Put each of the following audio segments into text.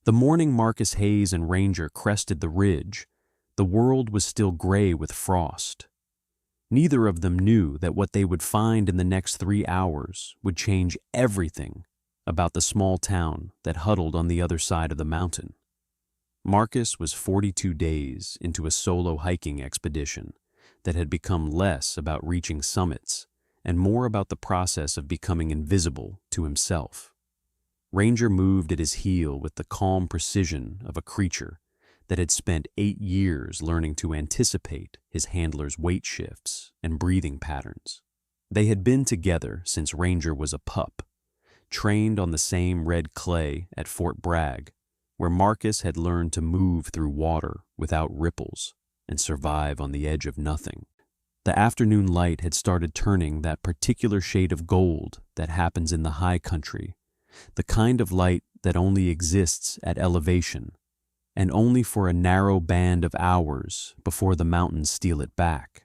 The morning Marcus Hayes and Ranger crested the ridge, the world was still gray with frost. Neither of them knew that what they would find in the next 3 hours would change everything about the small town that huddled on the other side of the mountain. Marcus was 42 days into a solo hiking expedition that had become less about reaching summits and more about the process of becoming invisible to himself. Ranger moved at his heel with the calm precision of a creature that had spent 8 years learning to anticipate his handler's weight shifts and breathing patterns. They had been together since Ranger was a pup, trained on the same red clay at Fort Bragg, where Marcus had learned to move through water without ripples and survive on the edge of nothing. The afternoon light had started turning that particular shade of gold that happens in the high country, the kind of light that only exists at elevation, and only for a narrow band of hours before the mountains steal it back.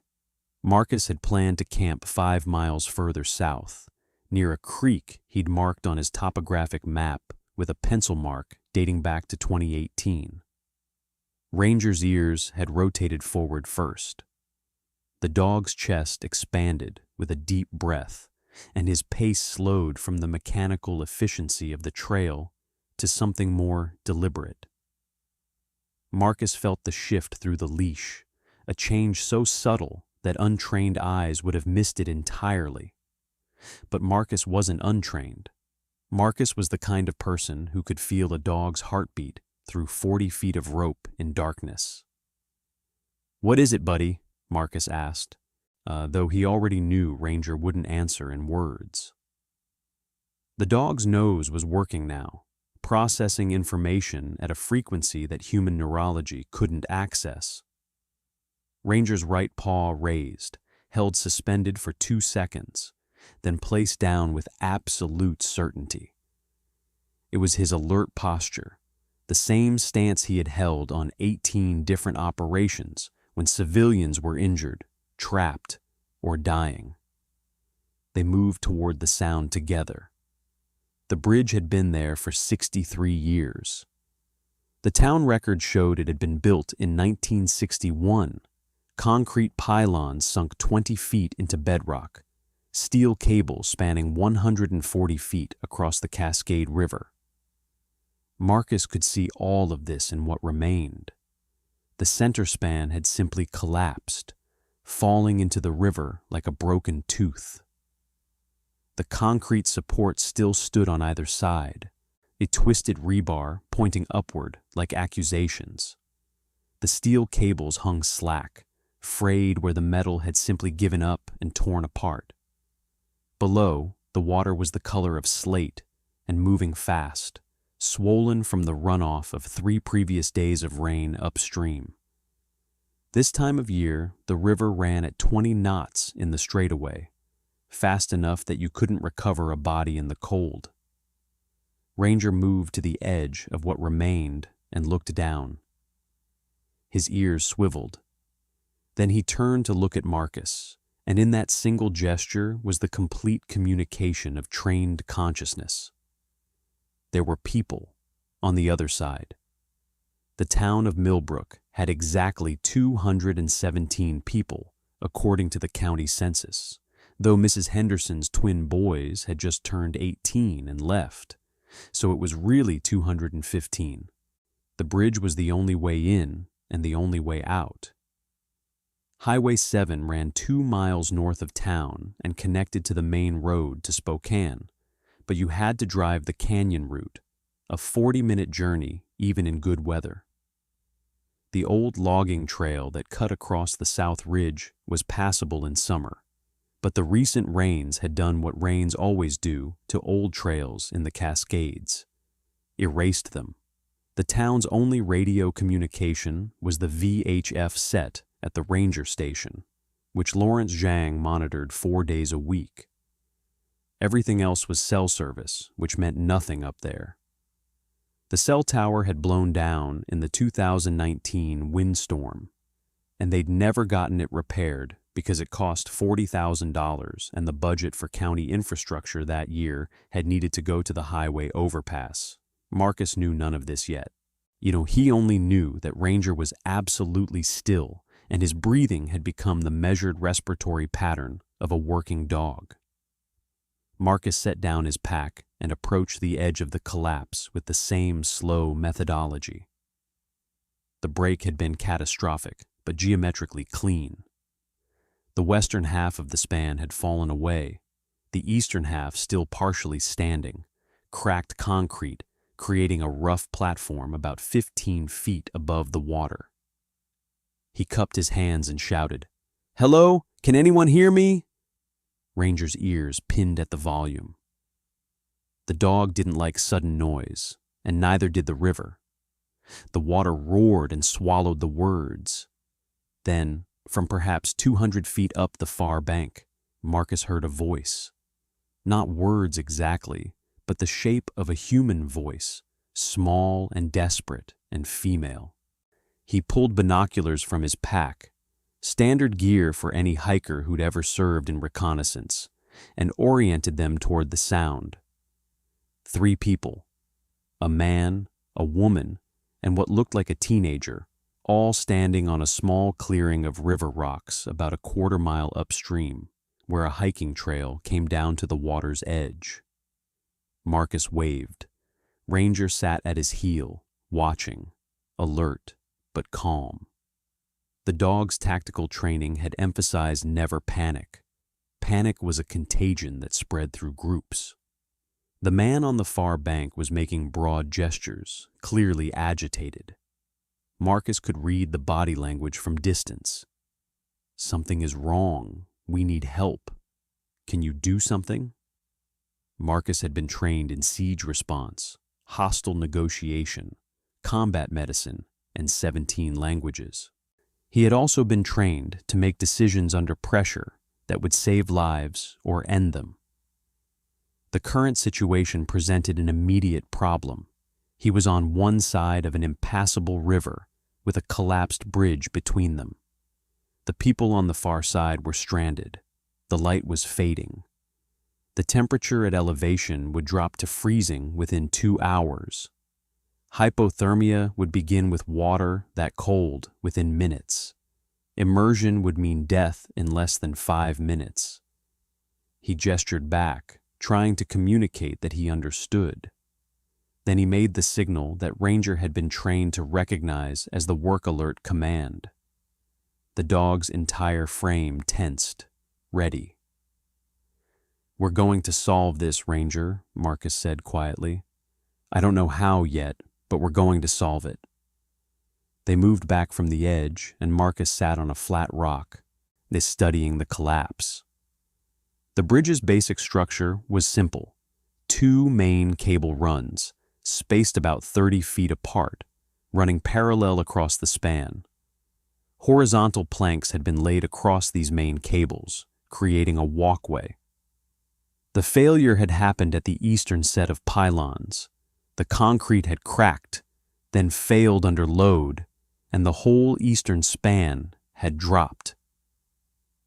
Marcus had planned to camp 5 miles further south, near a creek he'd marked on his topographic map with a pencil mark dating back to 2018. Ranger's ears had rotated forward first. The dog's chest expanded with a deep breath, and his pace slowed from the mechanical efficiency of the trail to something more deliberate. Marcus felt the shift through the leash, a change so subtle that untrained eyes would have missed it entirely. But Marcus wasn't untrained. Marcus was the kind of person who could feel a dog's heartbeat through 40 feet of rope in darkness. "What is it, buddy?" Marcus asked, though he already knew Ranger wouldn't answer in words. The dog's nose was working now, processing information at a frequency that human neurology couldn't access. Ranger's right paw raised, held suspended for 2 seconds, then placed down with absolute certainty. It was his alert posture, the same stance he had held on 18 different operations when civilians were injured, trapped, or dying. They moved toward the sound together. The bridge had been there for 63 years. The town record showed it had been built in 1961. Concrete pylons sunk 20 feet into bedrock, steel cables spanning 140 feet across the Cascade River. Marcus could see all of this in what remained. The center span had simply collapsed, falling into the river like a broken tooth. The concrete support still stood on either side, a twisted rebar pointing upward like accusations. The steel cables hung slack, frayed where the metal had simply given up and torn apart. Below, the water was the color of slate and moving fast, swollen from the runoff of 3 previous days of rain upstream. This time of year, the river ran at 20 knots in the straightaway, fast enough that you couldn't recover a body in the cold. Ranger moved to the edge of what remained and looked down. His ears swiveled. Then he turned to look at Marcus, and in that single gesture was the complete communication of trained consciousness. There were people on the other side. The town of Millbrook had exactly 217 people, according to the county census, though Mrs. Henderson's twin boys had just turned 18 and left, so it was really 215. The bridge was the only way in and the only way out. Highway 7 ran 2 miles north of town and connected to the main road to Spokane, but you had to drive the canyon route, a 40-minute journey even in good weather. The old logging trail that cut across the South Ridge was passable in summer, but the recent rains had done what rains always do to old trails in the Cascades: erased them. The town's only radio communication was the VHF set at the ranger station, which Lawrence Zhang monitored 4 days a week. Everything else was cell service, which meant nothing up there. The cell tower had blown down in the 2019 windstorm, and they'd never gotten it repaired because it cost $40,000 and the budget for county infrastructure that year had needed to go to the highway overpass, Marcus knew none of this yet. He only knew that Ranger was absolutely still, and his breathing had become the measured respiratory pattern of a working dog. Marcus set down his pack and approached the edge of the collapse with the same slow methodology. The break had been catastrophic, but geometrically clean. The western half of the span had fallen away, the eastern half still partially standing, cracked concrete, creating a rough platform about 15 feet above the water. He cupped his hands and shouted, "Hello? Can anyone hear me?" Ranger's ears pinned at the volume. The dog didn't like sudden noise, and neither did the river. The water roared and swallowed the words. Then, from perhaps 200 feet up the far bank, Marcus heard a voice. Not words exactly, but the shape of a human voice, small and desperate and female. He pulled binoculars from his pack, standard gear for any hiker who'd ever served in reconnaissance, and oriented them toward the sound. 3 people, a man, a woman, and what looked like a teenager, all standing on a small clearing of river rocks about a quarter-mile upstream, where a hiking trail came down to the water's edge. Marcus waved. Ranger sat at his heel, watching, alert but calm. The dog's tactical training had emphasized never panic. Panic was a contagion that spread through groups. The man on the far bank was making broad gestures, clearly agitated. Marcus could read the body language from distance. "Something is wrong. We need help. Can you do something?" Marcus had been trained in siege response, hostile negotiation, combat medicine, and 17 languages. He had also been trained to make decisions under pressure that would save lives or end them. The current situation presented an immediate problem. He was on one side of an impassable river with a collapsed bridge between them. The people on the far side were stranded. The light was fading. The temperature at elevation would drop to freezing within 2 hours. Hypothermia would begin with water that cold within minutes. Immersion would mean death in less than 5 minutes. He gestured back, trying to communicate that he understood. Then he made the signal that Ranger had been trained to recognize as the work alert command. The dog's entire frame tensed, ready. "We're going to solve this, Ranger," Marcus said quietly. "I don't know how yet, but we're going to solve it." They moved back from the edge, and Marcus sat on a flat rock, studying the collapse. The bridge's basic structure was simple. 2 main cable runs, spaced about 30 feet apart, running parallel across the span. Horizontal planks had been laid across these main cables, creating a walkway. The failure had happened at the eastern set of pylons. The concrete had cracked, then failed under load, and the whole eastern span had dropped.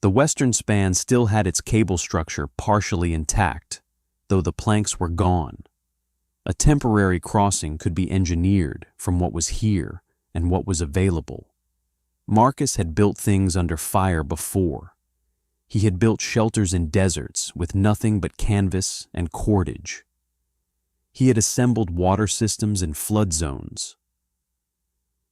The western span still had its cable structure partially intact, though the planks were gone. A temporary crossing could be engineered from what was here and what was available. Marcus had built things under fire before. He had built shelters in deserts with nothing but canvas and cordage. He had assembled water systems in flood zones.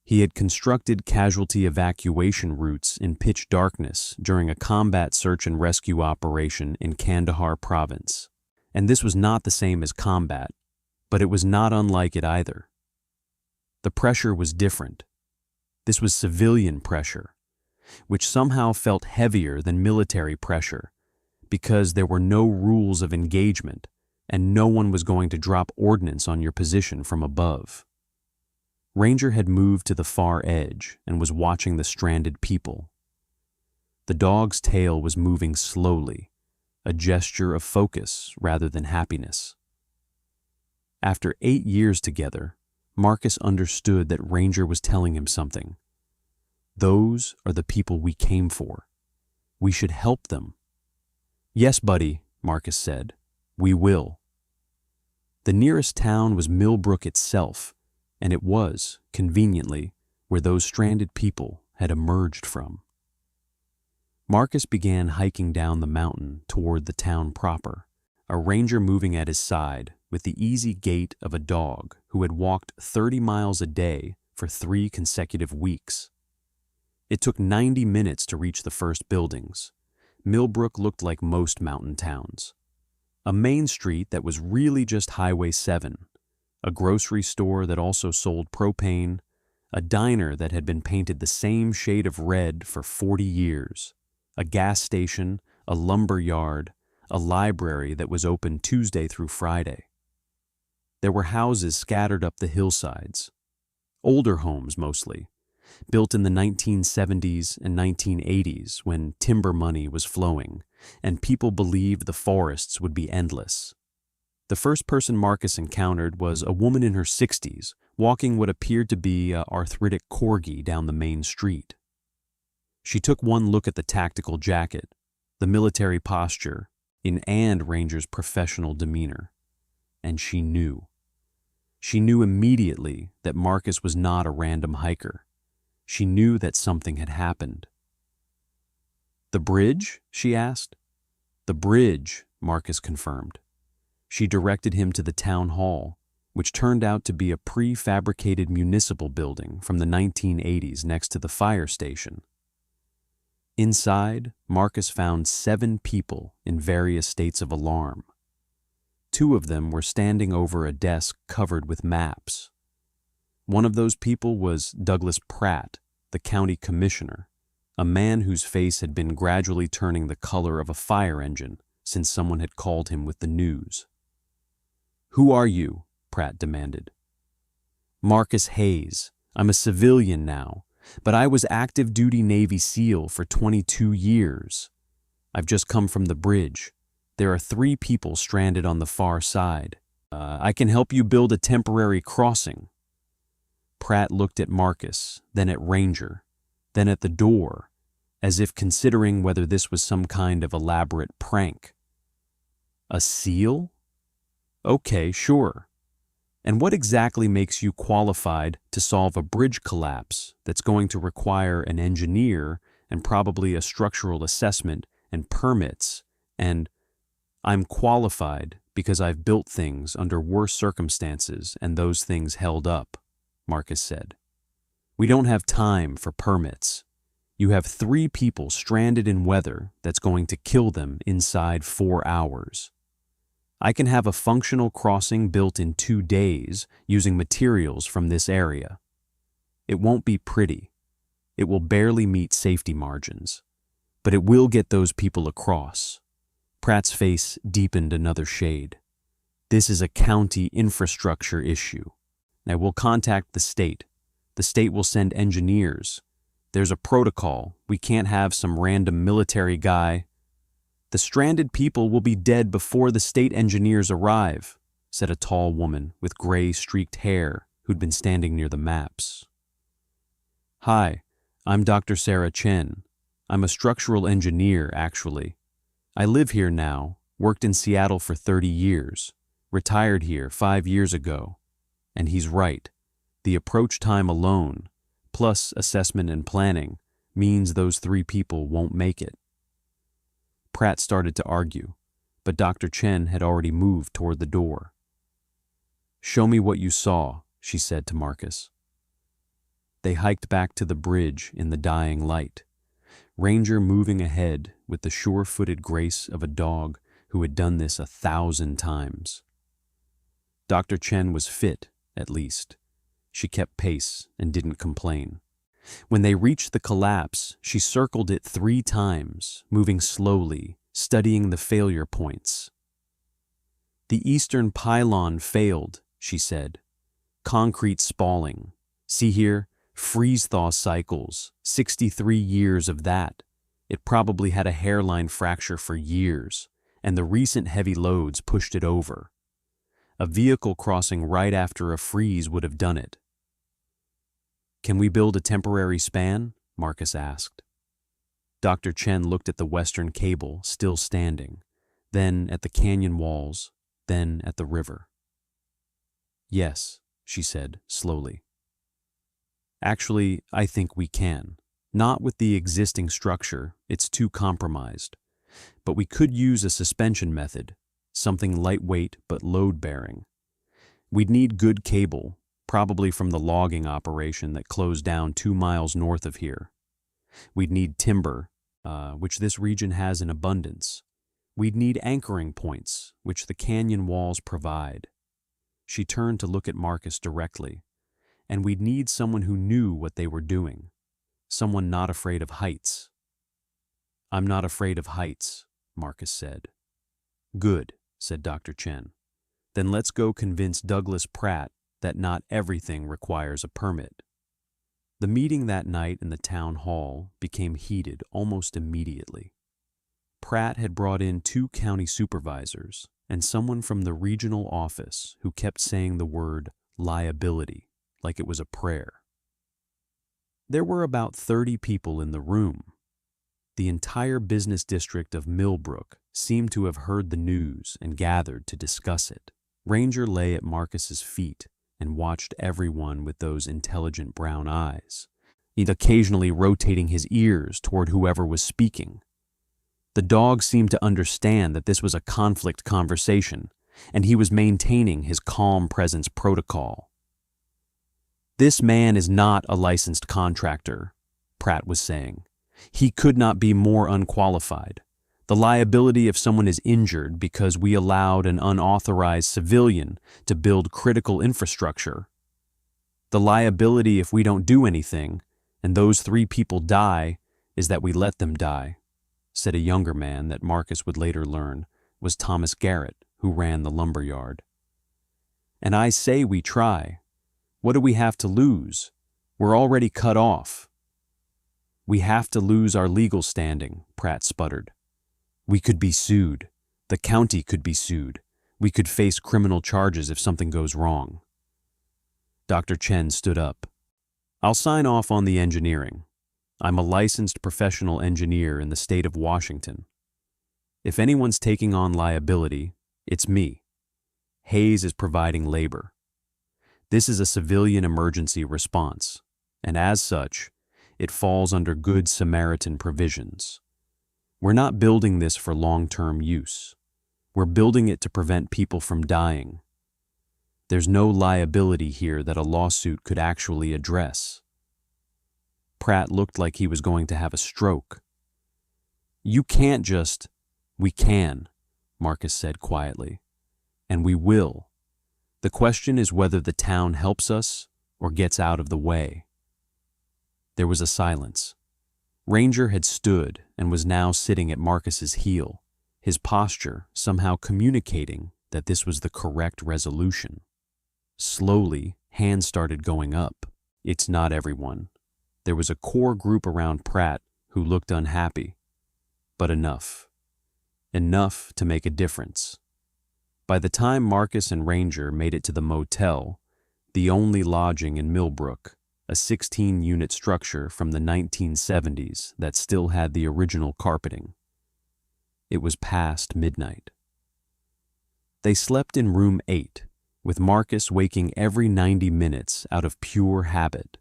He had constructed casualty evacuation routes in pitch darkness during a combat search and rescue operation in Kandahar province. And this was not the same as combat, but it was not unlike it either. The pressure was different. This was civilian pressure, which somehow felt heavier than military pressure because there were no rules of engagement and no one was going to drop ordnance on your position from above. Ranger had moved to the far edge and was watching the stranded people. The dog's tail was moving slowly, a gesture of focus rather than happiness. After 8 years together, Marcus understood that Ranger was telling him something. Those are the people we came for. We should help them. "Yes, buddy," Marcus said. "We will." The nearest town was Millbrook itself, and it was, conveniently, where those stranded people had emerged from. Marcus began hiking down the mountain toward the town proper, a ranger moving at his side with the easy gait of a dog who had walked 30 miles a day for 3 consecutive weeks. It took 90 minutes to reach the first buildings. Millbrook looked like most mountain towns. A main street that was really just Highway 7, a grocery store that also sold propane, a diner that had been painted the same shade of red for 40 years, a gas station, a lumber yard, a library that was open Tuesday through Friday. There were houses scattered up the hillsides, older homes mostly, built in the 1970s and 1980s when timber money was flowing and people believed the forests would be endless. The first person Marcus encountered was a woman in her 60s walking what appeared to be an arthritic corgi down the main street. She took one look at the tactical jacket, the military posture, and Ranger's professional demeanor, and she knew. She knew immediately that Marcus was not a random hiker. She knew that something had happened. "The bridge?" she asked. "The bridge," Marcus confirmed. She directed him to the town hall, which turned out to be a prefabricated municipal building from the 1980s next to the fire station. Inside, Marcus found 7 people in various states of alarm. 2 of them were standing over a desk covered with maps. One of those people was Douglas Pratt, the county commissioner, a man whose face had been gradually turning the color of a fire engine since someone had called him with the news. "Who are you?" Pratt demanded. "Marcus Hayes. I'm a civilian now, but I was active duty Navy SEAL for 22 years. I've just come from the bridge. There are 3 people stranded on the far side. I can help you build a temporary crossing." Pratt looked at Marcus, then at Ranger, then at the door, as if considering whether this was some kind of elaborate prank. "A SEAL? Okay, sure. And what exactly makes you qualified to solve a bridge collapse that's going to require an engineer and probably a structural assessment and permits and—" "I'm qualified because I've built things under worse circumstances and those things held up," Marcus said. "We don't have time for permits. You have 3 people stranded in weather that's going to kill them inside 4 hours. I can have a functional crossing built in 2 days using materials from this area. It won't be pretty. It will barely meet safety margins, but it will get those people across." Pratt's face deepened another shade. "This is a county infrastructure issue. I will contact the state. The state will send engineers. There's a protocol. We can't have some random military guy." "The stranded people will be dead before the state engineers arrive," said a tall woman with gray streaked hair who'd been standing near the maps. "Hi, I'm Dr. Sarah Chen. I'm a structural engineer, actually. I live here now, worked in Seattle for 30 years, retired here 5 years ago. And he's right. The approach time alone, plus assessment and planning, means those 3 people won't make it." Pratt started to argue, but Dr. Chen had already moved toward the door. "Show me what you saw," she said to Marcus. They hiked back to the bridge in the dying light, Ranger moving ahead with the sure-footed grace of a dog who had done this 1,000 times. Dr. Chen was fit, at least. She kept pace and didn't complain. When they reached the collapse, she circled it 3 times, moving slowly, studying the failure points. "The eastern pylon failed," she said. "Concrete spalling. See here? Freeze-thaw cycles. 63 years of that. It probably had a hairline fracture for years, and the recent heavy loads pushed it over. A vehicle crossing right after a freeze would have done it." "Can we build a temporary span?" Marcus asked. Dr. Chen looked at the western cable still standing, then at the canyon walls, then at the river. Yes, she said slowly. Actually, I think we can. Not with the existing structure, it's too compromised. But we could use a suspension method, something lightweight but load-bearing. We'd need good cable, probably from the logging operation that closed down 2 miles north of here. We'd need timber, which this region has in abundance. We'd need anchoring points, which the canyon walls provide. She turned to look at Marcus directly. And we'd need someone who knew what they were doing. Someone not afraid of heights. I'm not afraid of heights, Marcus said. Good, said Dr. Chen. Then let's go convince Douglas Pratt that not everything requires a permit. The meeting that night in the town hall became heated almost immediately. Pratt had brought in 2 county supervisors and someone from the regional office who kept saying the word liability like it was a prayer. There were about 30 people in the room. The entire business district of Millbrook seemed to have heard the news and gathered to discuss it. Ranger lay at Marcus's feet and watched everyone with those intelligent brown eyes, occasionally rotating his ears toward whoever was speaking. The dog seemed to understand that this was a conflict conversation, and he was maintaining his calm presence protocol. This man is not a licensed contractor, Pratt was saying. He could not be more unqualified. The liability if someone is injured because we allowed an unauthorized civilian to build critical infrastructure. The liability if we don't do anything and those 3 people die is that we let them die, said a younger man that Marcus would later learn was Thomas Garrett, who ran the lumberyard. And I say we try. What do we have to lose? We're already cut off. We have to lose our legal standing, Pratt sputtered. We could be sued. The county could be sued. We could face criminal charges if something goes wrong. Dr. Chen stood up. I'll sign off on the engineering. I'm a licensed professional engineer in the state of Washington. If anyone's taking on liability, it's me. Hayes is providing labor. This is a civilian emergency response, and as such, it falls under Good Samaritan provisions. We're not building this for long-term use. We're building it to prevent people from dying. There's no liability here that a lawsuit could actually address. Pratt looked like he was going to have a stroke. You can't just... We can, Marcus said quietly. And we will. The question is whether the town helps us or gets out of the way. There was a silence. Ranger had stood and was now sitting at Marcus's heel, his posture somehow communicating that this was the correct resolution. Slowly, hands started going up. It's not everyone. There was a core group around Pratt who looked unhappy, but enough. Enough to make a difference. By the time Marcus and Ranger made it to the motel, the only lodging in Millbrook, a 16-unit structure from the 1970s that still had the original carpeting. It was past midnight. They slept in room 8, with Marcus waking every 90 minutes out of pure habit,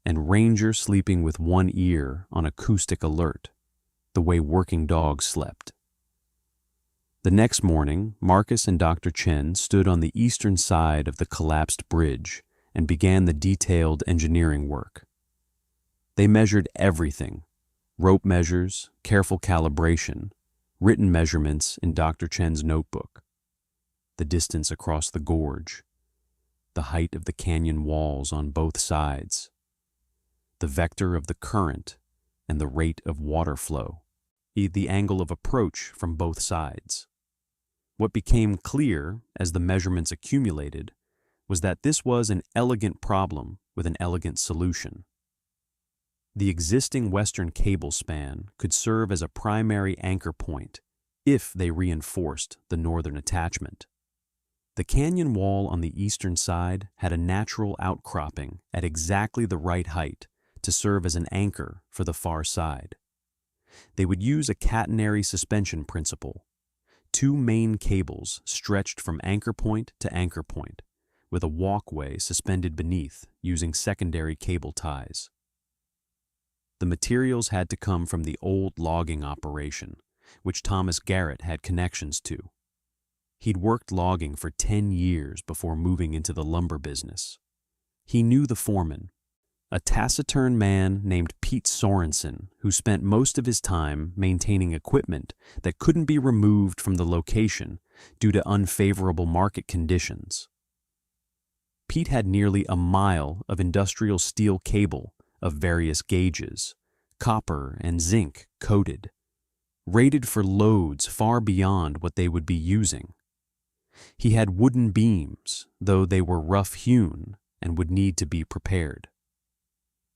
and Ranger sleeping with one ear on acoustic alert, the way working dogs slept. The next morning, Marcus and Dr. Chen stood on the eastern side of the collapsed bridge and began the detailed engineering work. They measured everything: rope measures, careful calibration, written measurements in Dr. Chen's notebook, the distance across the gorge, the height of the canyon walls on both sides, the vector of the current and the rate of water flow, the angle of approach from both sides. What became clear as the measurements accumulated was that this was an elegant problem with an elegant solution. The existing western cable span could serve as a primary anchor point if they reinforced the northern attachment. The canyon wall on the eastern side had a natural outcropping at exactly the right height to serve as an anchor for the far side. They would use a catenary suspension principle, 2 main cables stretched from anchor point to anchor point, with a walkway suspended beneath using secondary cable ties. The materials had to come from the old logging operation, which Thomas Garrett had connections to. He'd worked logging for 10 years before moving into the lumber business. He knew the foreman, a taciturn man named Pete Sorensen, who spent most of his time maintaining equipment that couldn't be removed from the location due to unfavorable market conditions. Pete had nearly a mile of industrial steel cable of various gauges, copper and zinc coated, rated for loads far beyond what they would be using. He had wooden beams, though they were rough-hewn and would need to be prepared.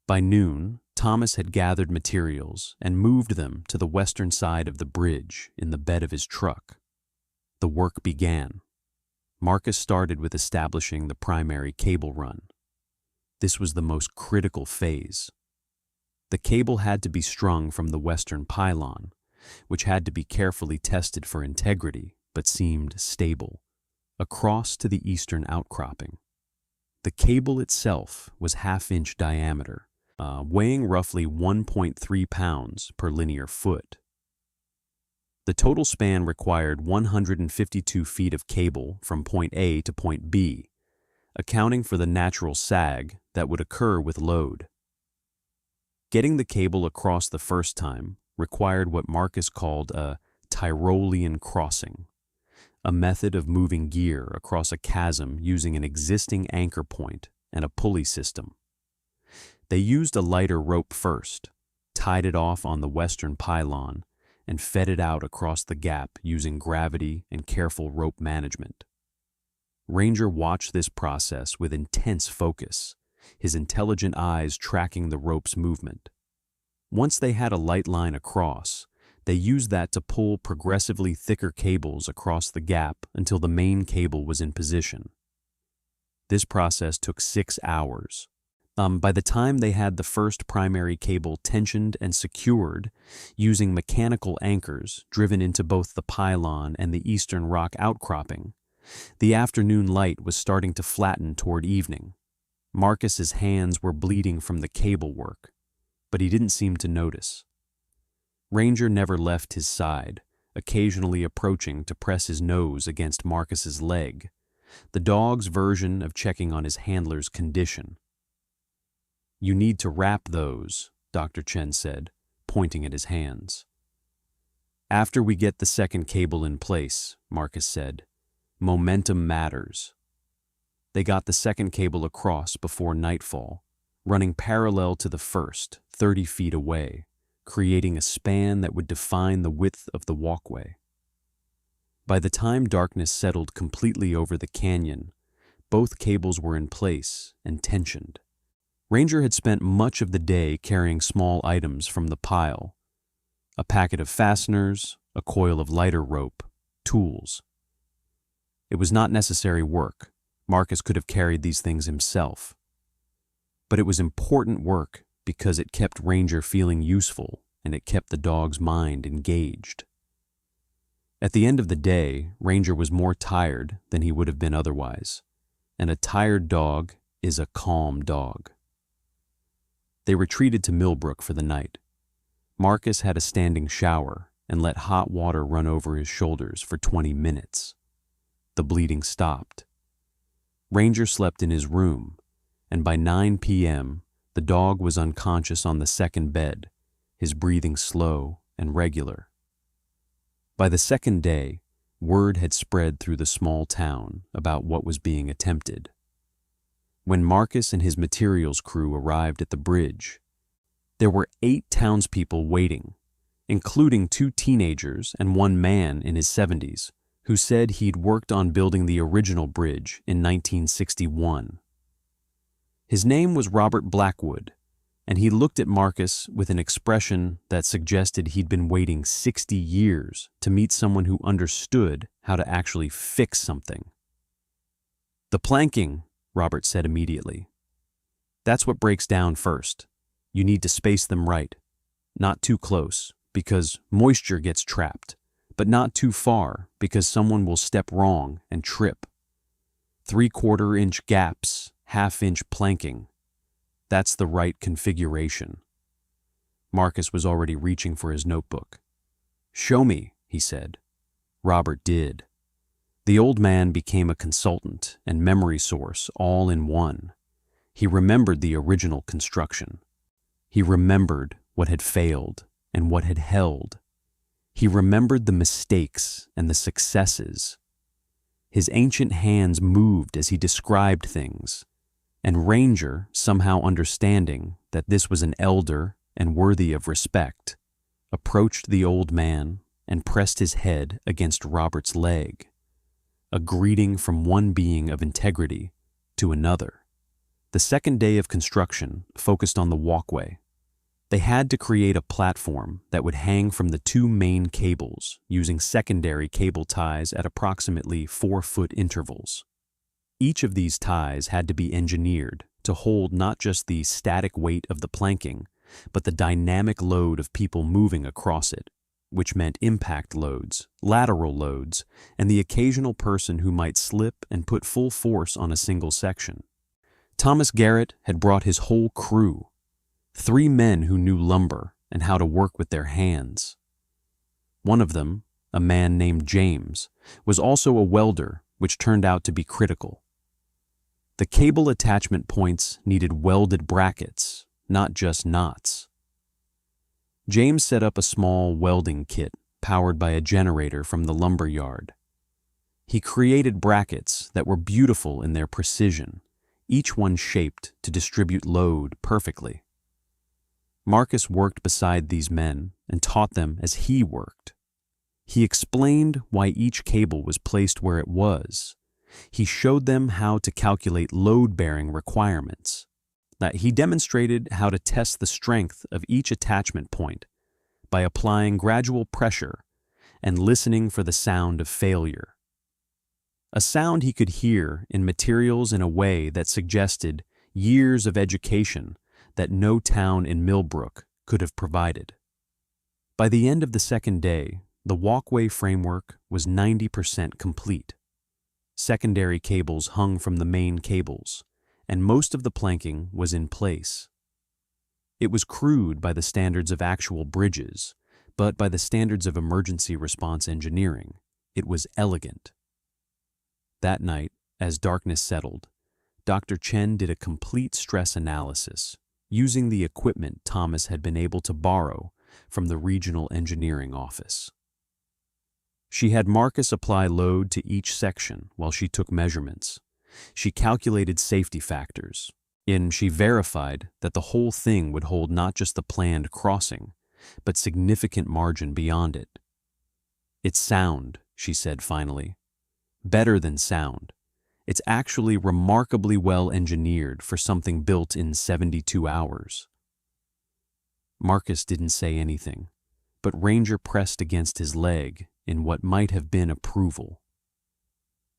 By noon, Thomas had gathered materials and moved them to the western side of the bridge in the bed of his truck. The work began. Marcus started with establishing the primary cable run. This was the most critical phase. The cable had to be strung from the western pylon, which had to be carefully tested for integrity but seemed stable, across to the eastern outcropping. The cable itself was half-inch diameter, weighing roughly 1.3 pounds per linear foot. The total span required 152 feet of cable from point A to point B, accounting for the natural sag that would occur with load. Getting the cable across the first time required what Marcus called a Tyrolean crossing, a method of moving gear across a chasm using an existing anchor point and a pulley system. They used a lighter rope first, tied it off on the western pylon, and fed it out across the gap using gravity and careful rope management. Ranger watched this process with intense focus, his intelligent eyes tracking the rope's movement. Once they had a light line across, they used that to pull progressively thicker cables across the gap until the main cable was in position. This process took 6 hours. By the time they had the first primary cable tensioned and secured using mechanical anchors driven into both the pylon and the eastern rock outcropping, the afternoon light was starting to flatten toward evening. Marcus's hands were bleeding from the cable work, but he didn't seem to notice. Ranger never left his side, occasionally approaching to press his nose against Marcus's leg, the dog's version of checking on his handler's condition. "You need to wrap those," Dr. Chen said, pointing at his hands. "After we get the second cable in place," Marcus said, "momentum matters." They got the second cable across before nightfall, running parallel to the first, 30 feet away, creating a span that would define the width of the walkway. By the time darkness settled completely over the canyon, both cables were in place and tensioned. Ranger had spent much of the day carrying small items from the pile: a packet of fasteners, a coil of lighter rope, tools. It was not necessary work. Marcus could have carried these things himself. But it was important work because it kept Ranger feeling useful and it kept the dog's mind engaged. At the end of the day, Ranger was more tired than he would have been otherwise, and a tired dog is a calm dog. They retreated to Millbrook for the night. Marcus had a standing shower and let hot water run over his shoulders for 20 minutes. The bleeding stopped. Ranger slept in his room, and by 9 p.m., the dog was unconscious on the second bed, his breathing slow and regular. By the second day, word had spread through the small town about what was being attempted. When Marcus and his materials crew arrived at the bridge, there were 8 townspeople waiting, including 2 teenagers and 1 man in his 70s, who said he'd worked on building the original bridge in 1961. His name was Robert Blackwood, and he looked at Marcus with an expression that suggested he'd been waiting 60 years to meet someone who understood how to actually fix something. "The planking," Robert said immediately. "That's what breaks down first. You need to space them right. Not too close, because moisture gets trapped, but not too far, because someone will step wrong and trip. 3/4-inch gaps, half-inch planking. That's the right configuration. Marcus was already reaching for his notebook. "Show me," he said. Robert did. The old man became a consultant and memory source all in one. He remembered the original construction. He remembered what had failed and what had held. He remembered the mistakes and the successes. His ancient hands moved as he described things, and Ranger, somehow understanding that this was an elder and worthy of respect, approached the old man and pressed his head against Robert's leg, a greeting from one being of integrity to another. The second day of construction focused on the walkway. They had to create a platform that would hang from the two main cables using secondary cable ties at approximately 4-foot intervals. Each of these ties had to be engineered to hold not just the static weight of the planking, but the dynamic load of people moving across it, which meant impact loads, lateral loads, and the occasional person who might slip and put full force on a single section. Thomas Garrett had brought his whole crew, 3 men who knew lumber and how to work with their hands. One of them, a man named James, was also a welder, which turned out to be critical. The cable attachment points needed welded brackets, not just knots. James set up a small welding kit powered by a generator from the lumber yard. He created brackets that were beautiful in their precision, each one shaped to distribute load perfectly. Marcus worked beside these men and taught them as he worked. He explained why each cable was placed where it was. He showed them how to calculate load-bearing requirements. He demonstrated how to test the strength of each attachment point by applying gradual pressure and listening for the sound of failure. A sound he could hear in materials in a way that suggested years of education that no town in Millbrook could have provided. By the end of the second day, the walkway framework was 90% complete. Secondary cables hung from the main cables, and most of the planking was in place. It was crude by the standards of actual bridges, but by the standards of emergency response engineering, it was elegant. That night, as darkness settled, Dr. Chen did a complete stress analysis using the equipment Thomas had been able to borrow from the regional engineering office. She had Marcus apply load to each section while she took measurements. She calculated safety factors, and she verified that the whole thing would hold not just the planned crossing, but significant margin beyond it. "It's sound," she said finally. "Better than sound. It's actually remarkably well engineered for something built in 72 hours. Marcus didn't say anything, but Ranger pressed against his leg in what might have been approval.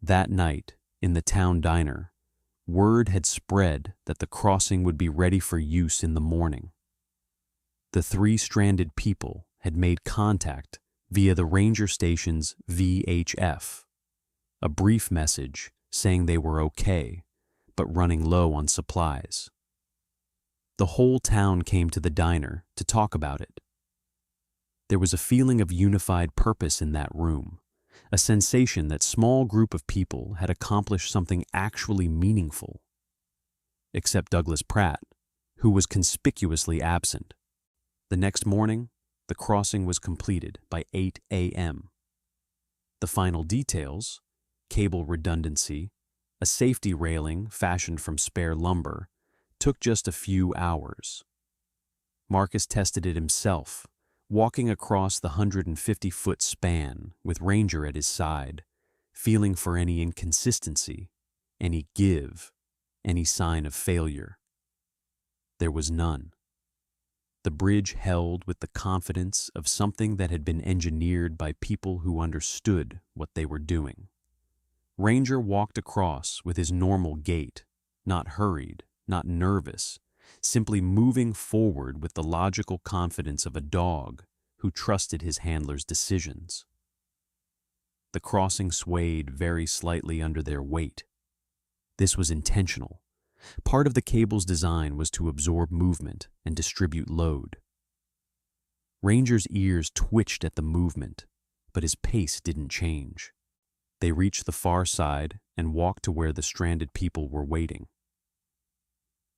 That night, in the town diner, word had spread that the crossing would be ready for use in the morning. The 3 stranded people had made contact via the ranger station's VHF, a brief message saying they were okay, but running low on supplies. The whole town came to the diner to talk about it. There was a feeling of unified purpose in that room, a sensation that small group of people had accomplished something actually meaningful. Except Douglas Pratt, who was conspicuously absent. The next morning, the crossing was completed by 8 a.m. The final details, cable redundancy, a safety railing fashioned from spare lumber, took just a few hours. Marcus tested it himself, walking across the 150-foot span with Ranger at his side, feeling for any inconsistency, any give, any sign of failure. There was none. The bridge held with the confidence of something that had been engineered by people who understood what they were doing. Ranger walked across with his normal gait, not hurried, not nervous, simply moving forward with the logical confidence of a dog who trusted his handler's decisions. The crossing swayed very slightly under their weight. This was intentional. Part of the cable's design was to absorb movement and distribute load. Ranger's ears twitched at the movement, but his pace didn't change. They reached the far side and walked to where the stranded people were waiting.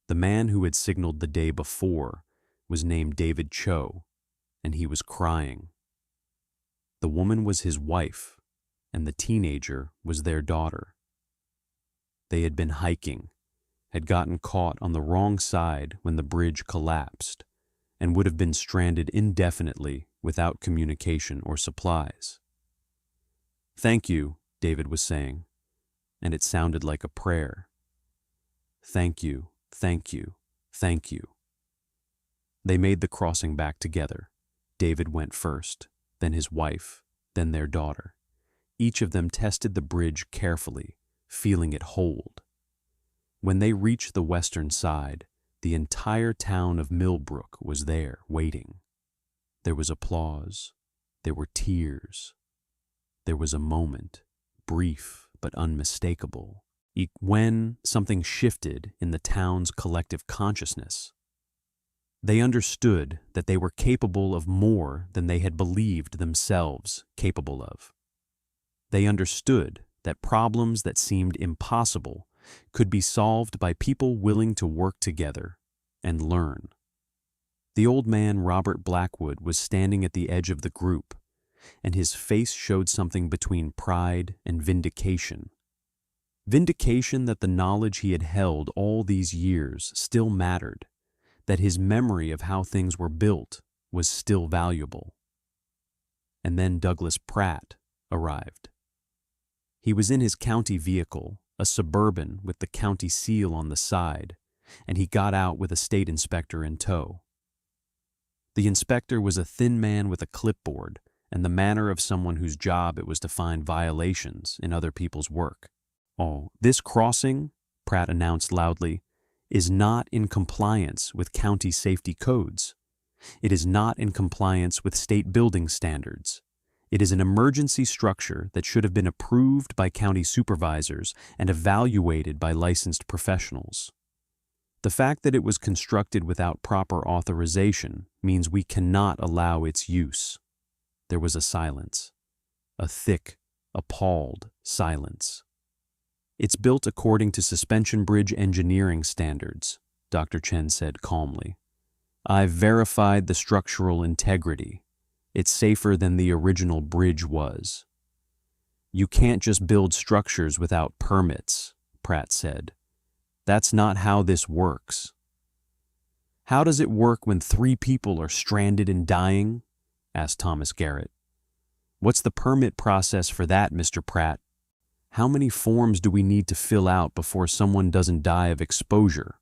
The man who had signaled the day before was named David Cho, and he was crying. The woman was his wife, and the teenager was their daughter. They had been hiking, had gotten caught on the wrong side when the bridge collapsed, and would have been stranded indefinitely without communication or supplies. "Thank you," David was saying, and it sounded like a prayer. "Thank you, thank you, thank you." They made the crossing back together. David went first, then his wife, then their daughter. Each of them tested the bridge carefully, feeling it hold. When they reached the western side, the entire town of Millbrook was there, waiting. There was applause. There were tears. There was a moment, brief but unmistakable, when something shifted in the town's collective consciousness. They understood that they were capable of more than they had believed themselves capable of. They understood that problems that seemed impossible could be solved by people willing to work together and learn. The old man, Robert Blackwood, was standing at the edge of the group, and his face showed something between pride and vindication. Vindication that the knowledge he had held all these years still mattered, that his memory of how things were built was still valuable. And then Douglas Pratt arrived. He was in his county vehicle, a Suburban with the county seal on the side, and he got out with a state inspector in tow. The inspector was a thin man with a clipboard and the manner of someone whose job it was to find violations in other people's work. "Oh, this crossing," Pratt announced loudly, "is not in compliance with county safety codes. It is not in compliance with state building standards. It is an emergency structure that should have been approved by county supervisors and evaluated by licensed professionals. The fact that it was constructed without proper authorization means we cannot allow its use." There was a silence, a thick, appalled silence. "It's built according to suspension bridge engineering standards," Dr. Chen said calmly. "I've verified the structural integrity. It's safer than the original bridge was." "You can't just build structures without permits," Pratt said. "That's not how this works." "How does it work when 3 people are stranded and dying?" asked Thomas Garrett. "What's the permit process for that, Mr. Pratt? How many forms do we need to fill out before someone doesn't die of exposure?"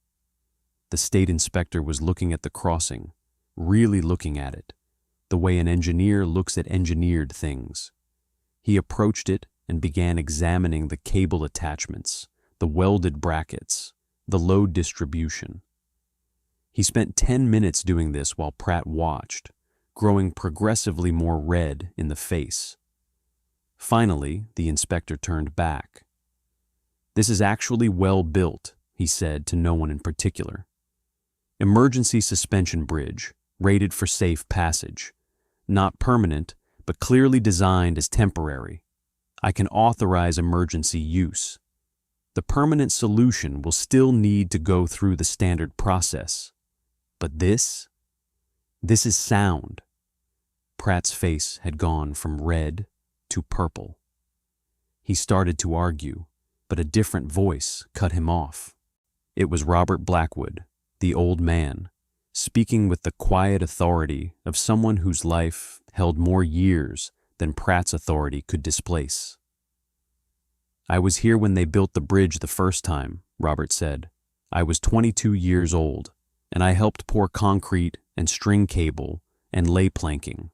The state inspector was looking at the crossing, really looking at it, the way an engineer looks at engineered things. He approached it and began examining the cable attachments, the welded brackets, the load distribution. He spent 10 minutes doing this while Pratt watched, growing progressively more red in the face. Finally, the inspector turned back. "This is actually well built," he said to no one in particular. "Emergency suspension bridge, rated for safe passage. Not permanent, but clearly designed as temporary. I can authorize emergency use. The permanent solution will still need to go through the standard process. But this is sound." Pratt's face had gone from red to purple. He started to argue, but a different voice cut him off. It was Robert Blackwood, the old man, speaking with the quiet authority of someone whose life held more years than Pratt's authority could displace. "I was here when they built the bridge the first time," Robert said. "I was 22 years old, and I helped pour concrete and string cable and lay planking.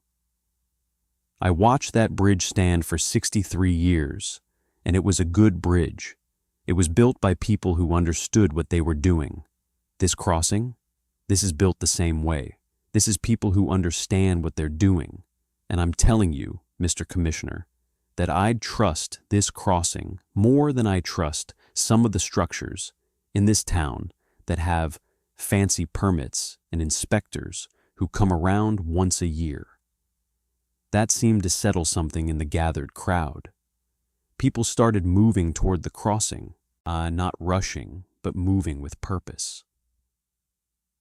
I watched that bridge stand for 63 years, and it was a good bridge. It was built by people who understood what they were doing. This crossing? This is built the same way. This is people who understand what they're doing. And I'm telling you, Mr. Commissioner, that I'd trust this crossing more than I trust some of the structures in this town that have fancy permits and inspectors who come around once a year. That seemed to settle something in the gathered crowd. People started moving toward the crossing, not rushing, but moving with purpose.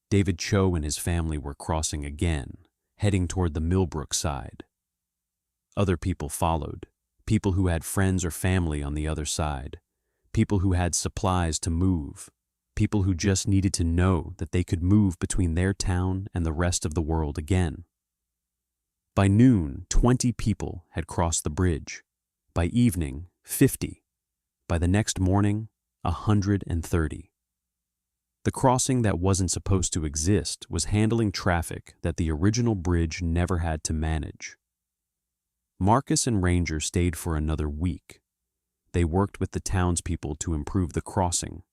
David Cho and his family were crossing again, heading toward the Millbrook side. Other people followed, people who had friends or family on the other side, people who had supplies to move, people who just needed to know that they could move between their town and the rest of the world again. By noon, 20 people had crossed the bridge. By evening, 50. By the next morning, 130. The crossing that wasn't supposed to exist was handling traffic that the original bridge never had to manage. Marcus and Ranger stayed for another week. They worked with the townspeople to improve the crossing,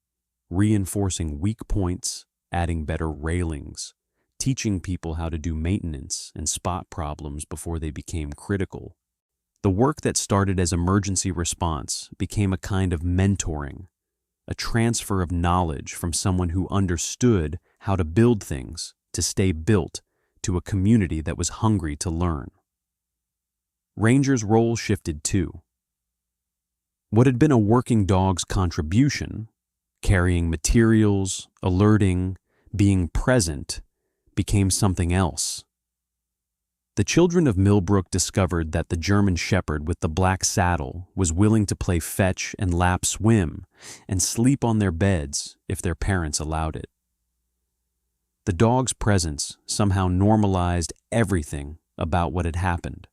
reinforcing weak points, adding better railings, teaching people how to do maintenance and spot problems before they became critical. The work that started as emergency response became a kind of mentoring, a transfer of knowledge from someone who understood how to build things to stay built to a community that was hungry to learn. Ranger's role shifted too. What had been a working dog's contribution, carrying materials, alerting, being present, became something else. The children of Millbrook discovered that the German shepherd with the black saddle was willing to play fetch and lap swim and sleep on their beds if their parents allowed it. The dog's presence somehow normalized everything about what had happened.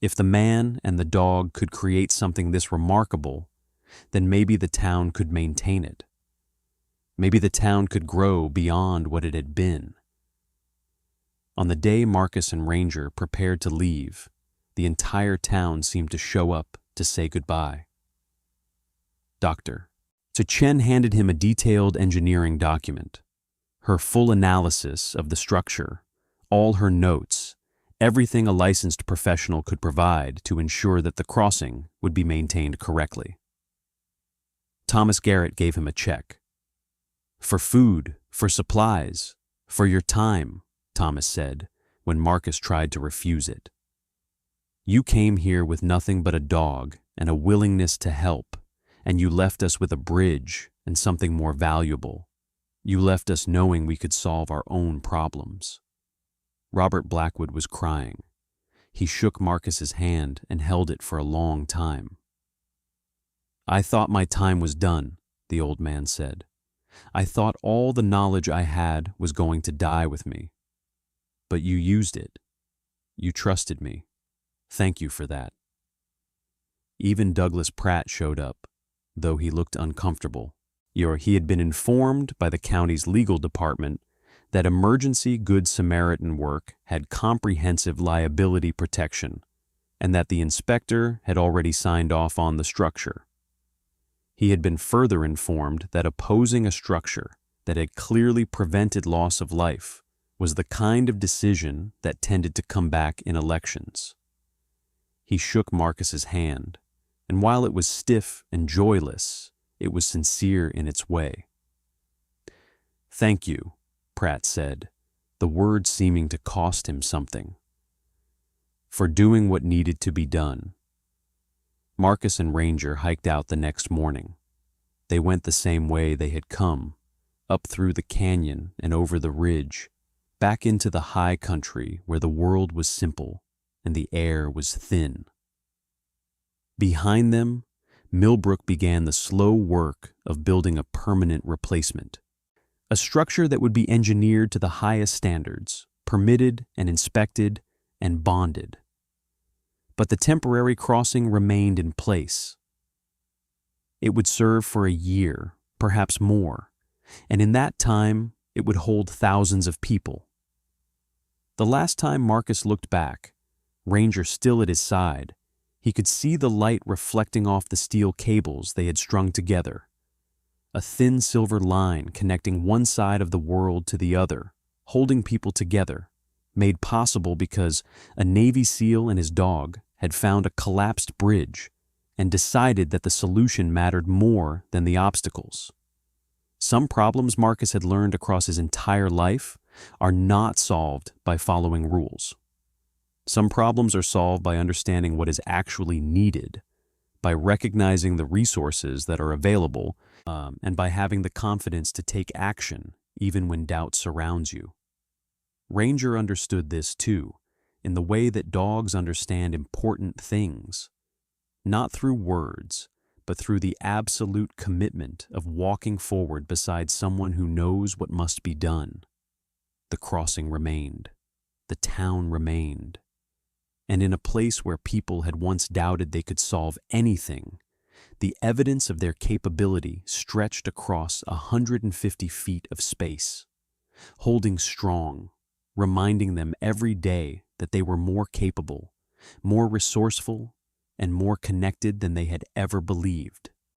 If the man and the dog could create something this remarkable, then maybe the town could maintain it. Maybe the town could grow beyond what it had been. On the day Marcus and Ranger prepared to leave, the entire town seemed to show up to say goodbye. Doctor. So Chen handed him a detailed engineering document, her full analysis of the structure, all her notes, everything a licensed professional could provide to ensure that the crossing would be maintained correctly. Thomas Garrett gave him a check. For food, for supplies, for your time, Thomas said, when Marcus tried to refuse it. You came here with nothing but a dog and a willingness to help, and you left us with a bridge and something more valuable. You left us knowing we could solve our own problems. Robert Blackwood was crying. He shook Marcus's hand and held it for a long time. I thought my time was done, the old man said. I thought all the knowledge I had was going to die with me. But you used it. You trusted me. Thank you for that. Even Douglas Pratt showed up, though he looked uncomfortable. He had been informed by the county's legal department that emergency Good Samaritan work had comprehensive liability protection and that the inspector had already signed off on the structure. He had been further informed that opposing a structure that had clearly prevented loss of life was the kind of decision that tended to come back in elections. He shook Marcus's hand, and while it was stiff and joyless, it was sincere in its way. Thank you, Pratt said, the word seeming to cost him something. For doing what needed to be done. Marcus and Ranger hiked out the next morning. They went the same way they had come, up through the canyon and over the ridge, back into the high country where the world was simple and the air was thin. Behind them, Millbrook began the slow work of building a permanent replacement, a structure that would be engineered to the highest standards, permitted and inspected and bonded. But the temporary crossing remained in place. It would serve for a year, perhaps more, and in that time it would hold thousands of people. The last time Marcus looked back, Ranger still at his side, he could see the light reflecting off the steel cables they had strung together, a thin silver line connecting one side of the world to the other, holding people together, made possible because a Navy SEAL and his dog had found a collapsed bridge, and decided that the solution mattered more than the obstacles. Some problems Marcus had learned across his entire life are not solved by following rules. Some problems are solved by understanding what is actually needed, by recognizing the resources that are available, and by having the confidence to take action even when doubt surrounds you. Ranger understood this too, in the way that dogs understand important things, not through words, but through the absolute commitment of walking forward beside someone who knows what must be done. The crossing remained. The town remained. And in a place where people had once doubted they could solve anything, the evidence of their capability stretched across 150 feet of space, holding strong, reminding them every day that they were more capable, more resourceful, and more connected than they had ever believed.